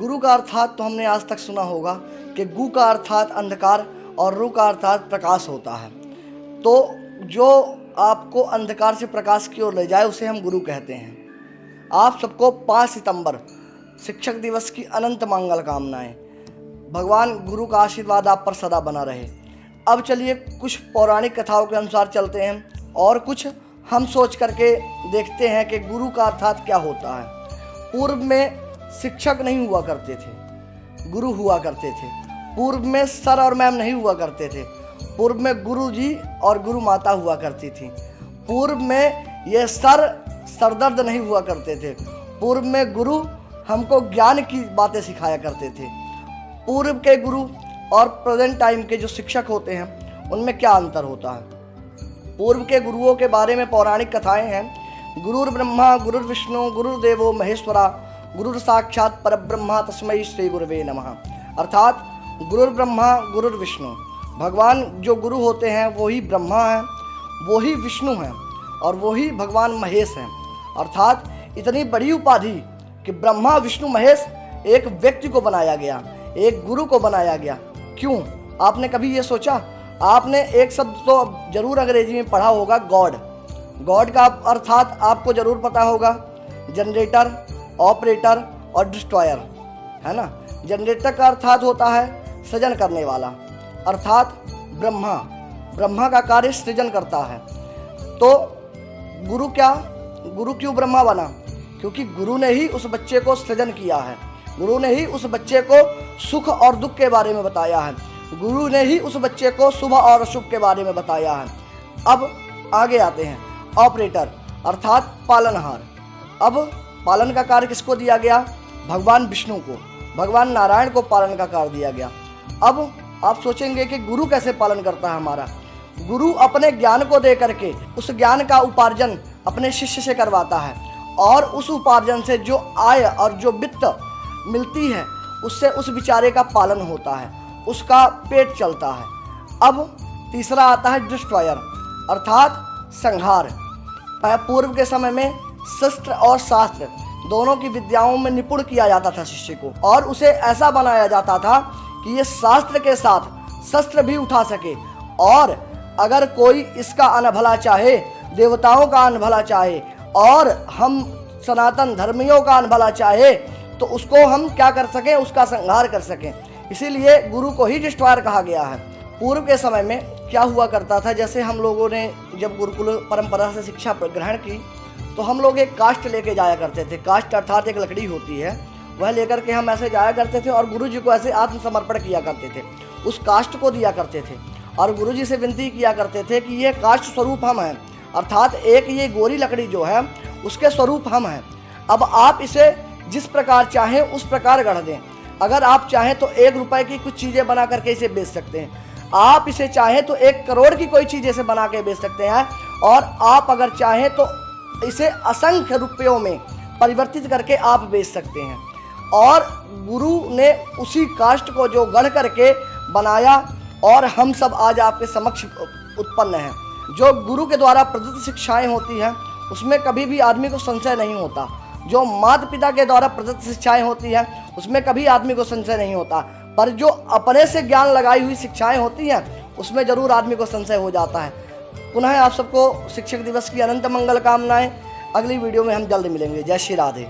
गुरु का अर्थात तो हमने आज तक सुना होगा कि गु का अर्थात अंधकार और रु का अर्थात प्रकाश होता है। तो जो आपको अंधकार से प्रकाश की ओर ले जाए उसे हम गुरु कहते हैं। आप सबको 5 सितंबर शिक्षक दिवस की अनंत मंगल कामनाएं। भगवान गुरु का आशीर्वाद आप पर सदा बना रहे। अब चलिए कुछ पौराणिक कथाओं के अनुसार चलते हैं और कुछ हम सोच करके देखते हैं कि गुरु का अर्थात क्या होता है। पूर्व में शिक्षक नहीं हुआ करते थे, गुरु हुआ करते थे। पूर्व में सर और मैम नहीं हुआ करते थे, पूर्व में गुरु जी और गुरु माता हुआ करती थी। पूर्व में ये सरदर्द नहीं हुआ करते थे। पूर्व में गुरु हमको ज्ञान की बातें सिखाया करते थे। पूर्व के गुरु और प्रेजेंट टाइम के जो शिक्षक होते हैं उनमें क्या अंतर होता है। पूर्व के गुरुओं के बारे में पौराणिक कथाएं हैं। गुरुर् ब्रह्मा गुरुर्विष्णु गुरुर्देवो महेश्वरा गुरुर साक्षात परब्रह्मा तस्मै श्री गुरुवे नमः। अर्थात गुरुर्ब्रह्मा गुरुर्विष्णु, भगवान जो गुरु होते हैं वही ब्रह्मा हैं, वही विष्णु हैं और वही भगवान महेश हैं। अर्थात इतनी बड़ी उपाधि कि ब्रह्मा विष्णु महेश एक व्यक्ति को बनाया गया, एक गुरु को बनाया गया। क्यों? आपने कभी ये सोचा? आपने एक शब्द तो जरूर अंग्रेजी में पढ़ा होगा, गॉड। गॉड का अर्थात आपको जरूर पता होगा, जनरेटर, ऑपरेटर और डिस्ट्रॉयर, है ना। जनरेटर का अर्थात होता है सृजन करने वाला, अर्थात ब्रह्मा। ब्रह्मा का कार्य सृजन करता है। तो गुरु क्यों ब्रह्मा बना? क्योंकि गुरु ने ही उस बच्चे को सृजन किया है। गुरु ने ही उस बच्चे को सुख और दुख के बारे में बताया है। गुरु ने ही उस बच्चे को शुभ और अशुभ के बारे में बताया है। अब आगे आते हैं, ऑपरेटर अर्थात पालनहार। अब पालन का कार्य किसको दिया गया? भगवान विष्णु को, भगवान नारायण को पालन का कार्य दिया गया। अब आप सोचेंगे कि गुरु कैसे पालन करता है हमारा? गुरु अपने ज्ञान को दे करके उस ज्ञान का उपार्जन अपने शिष्य से करवाता है और उस उपार्जन से जो आय और जो वित्त मिलती है उससे उस बेचारे का पालन होता है, उसका पेट चलता है। अब तीसरा आता है डिस्ट्रॉयर अर्थात संहार। पूर्व के समय में शस्त्र और शास्त्र दोनों की विद्याओं में निपुण किया जाता था शिष्य को, और उसे ऐसा बनाया जाता था कि ये शास्त्र के साथ शस्त्र भी उठा सके, और अगर कोई इसका अनभला चाहे, देवताओं का अनभला चाहे और हम सनातन धर्मियों का अनभला चाहे, तो उसको हम क्या कर सकें? उसका संहार कर सकें। इसीलिए गुरु को ही डिस्ट्रॉयर कहा गया है। पूर्व के समय में क्या हुआ करता था, जैसे हम लोगों ने जब गुरुकुल परंपरा से शिक्षा ग्रहण की तो हम लोग एक काष्ठ लेके जाया करते थे। काष्ठ अर्थात एक लकड़ी होती है, वह लेकर के हम ऐसे जाया करते थे और गुरुजी को ऐसे आत्मसमर्पण किया करते थे। उस काष्ठ को दिया करते थे और गुरुजी से विनती किया करते थे कि ये काष्ठ स्वरूप हम हैं, अर्थात एक ये गोरी लकड़ी जो है उसके स्वरूप हम हैं। अब आप इसे जिस प्रकार चाहें उस प्रकार गढ़ दें। अगर आप चाहें तो 1 रुपए की कुछ चीज़ें बना करके इसे बेच सकते हैं। आप इसे चाहें तो 1 करोड़ की कोई चीज़ इसे बना के बेच सकते हैं, और आप अगर चाहें तो इसे असंख्य रुपयों में परिवर्तित करके आप बेच सकते हैं। और गुरु ने उसी काष्ठ को जो गढ़ करके बनाया और हम सब आज आपके समक्ष उत्पन्न हैं। जो गुरु के द्वारा प्रदत्त शिक्षाएं होती हैं उसमें कभी भी आदमी को संशय नहीं होता। जो माता पिता के द्वारा प्रदत्त शिक्षाएं होती हैं उसमें कभी आदमी को संशय नहीं होता, पर जो अपने से ज्ञान लगाई हुई शिक्षाएं होती हैं उसमें जरूर आदमी को संशय हो जाता है। पुनः आप सबको शिक्षक दिवस की अनंत मंगल कामनाएं। अगली वीडियो में हम जल्द मिलेंगे। जय श्री राधे।